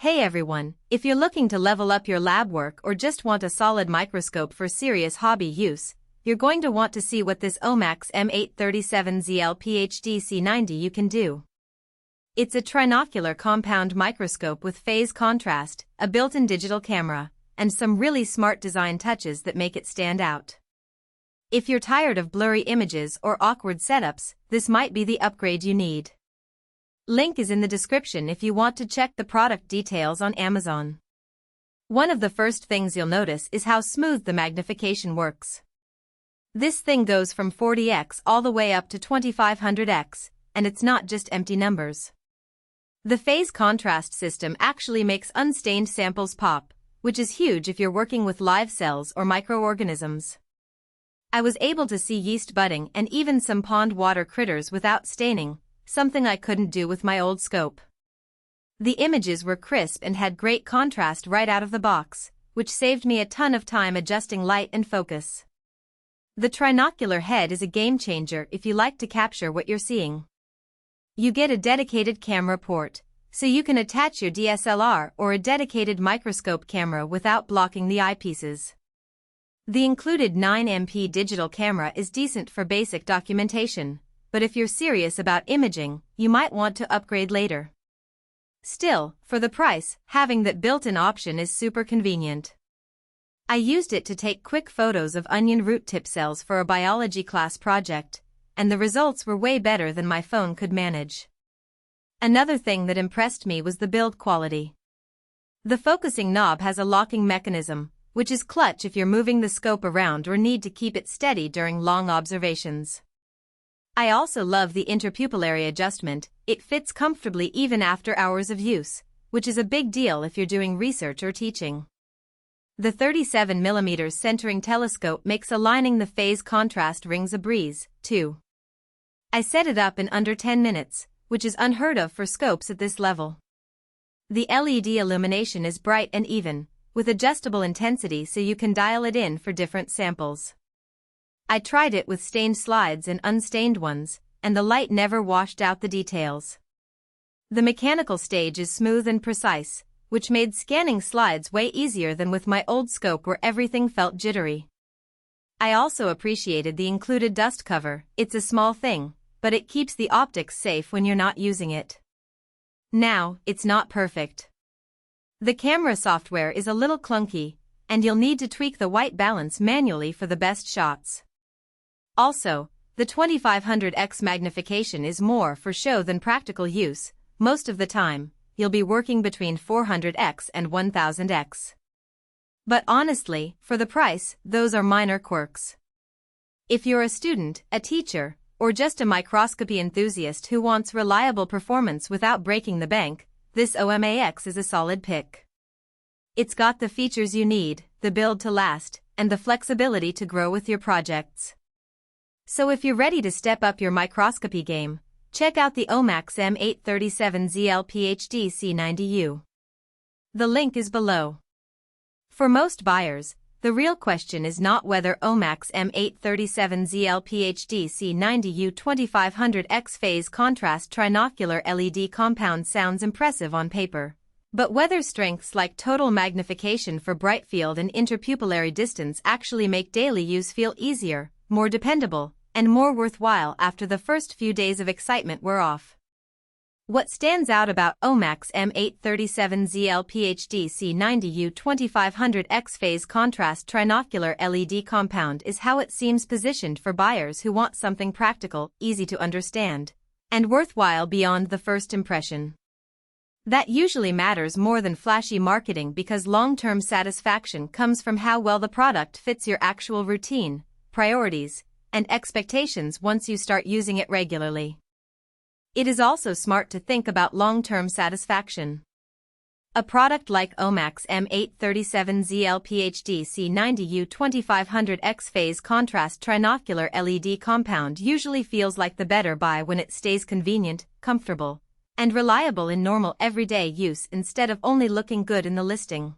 Hey everyone, if you're looking to level up your lab work or just want a solid microscope for serious hobby use, you're going to want to see what this OMAX M837ZL-PHD-C90U can do. It's a trinocular compound microscope with phase contrast, a built-in digital camera, and some really smart design touches that make it stand out. If you're tired of blurry images or awkward setups, this might be the upgrade you need. Link is in the description if you want to check the product details on Amazon. One of the first things you'll notice is how smooth the magnification works. This thing goes from 40x all the way up to 2500x, and it's not just empty numbers. The phase contrast system actually makes unstained samples pop, which is huge if you're working with live cells or microorganisms. I was able to see yeast budding and even some pond water critters without staining, something I couldn't do with my old scope. The images were crisp and had great contrast right out of the box, which saved me a ton of time adjusting light and focus. The trinocular head is a game changer if you like to capture what you're seeing. You get a dedicated camera port, so you can attach your DSLR or a dedicated microscope camera without blocking the eyepieces. The included 9MP digital camera is decent for basic documentation, but if you're serious about imaging, you might want to upgrade later. Still, for the price, having that built-in option is super convenient. I used it to take quick photos of onion root tip cells for a biology class project, and the results were way better than my phone could manage. Another thing that impressed me was the build quality. The focusing knob has a locking mechanism, which is clutch if you're moving the scope around or need to keep it steady during long observations. I also love the interpupillary adjustment. It fits comfortably even after hours of use, which is a big deal if you're doing research or teaching. The 37mm centering telescope makes aligning the phase contrast rings a breeze, too. I set it up in under 10 minutes, which is unheard of for scopes at this level. The LED illumination is bright and even, with adjustable intensity so you can dial it in for different samples. I tried it with stained slides and unstained ones, and the light never washed out the details. The mechanical stage is smooth and precise, which made scanning slides way easier than with my old scope where everything felt jittery. I also appreciated the included dust cover. It's a small thing, but it keeps the optics safe when you're not using it. Now, it's not perfect. The camera software is a little clunky, and you'll need to tweak the white balance manually for the best shots. Also, the 2500x magnification is more for show than practical use. Most of the time, you'll be working between 400x and 1000x. But honestly, for the price, those are minor quirks. If you're a student, a teacher, or just a microscopy enthusiast who wants reliable performance without breaking the bank, this OMAX is a solid pick. It's got the features you need, the build to last, and the flexibility to grow with your projects. So if you're ready to step up your microscopy game, check out the OMAX M837ZL-PHD-C90U. The link is below. For most buyers, the real question is not whether OMAX M837ZL-PHD-C90U 2500x phase contrast trinocular LED compound sounds impressive on paper, but whether strengths like total magnification for bright field and interpupillary distance actually make daily use feel easier, more dependable, and more worthwhile after the first few days of excitement wear off. What stands out about OMAX M837ZL-PHD-C90U 2500x phase contrast trinocular LED compound is how it seems positioned for buyers who want something practical, easy to understand, and worthwhile beyond the first impression. That usually matters more than flashy marketing because long-term satisfaction comes from how well the product fits your actual routine, priorities, and expectations once you start using it regularly. It is also smart to think about long-term satisfaction. A product like OMAX M837ZL-PHD-C90U 2500x phase contrast trinocular LED compound usually feels like the better buy when it stays convenient, comfortable, and reliable in normal everyday use instead of only looking good in the listing.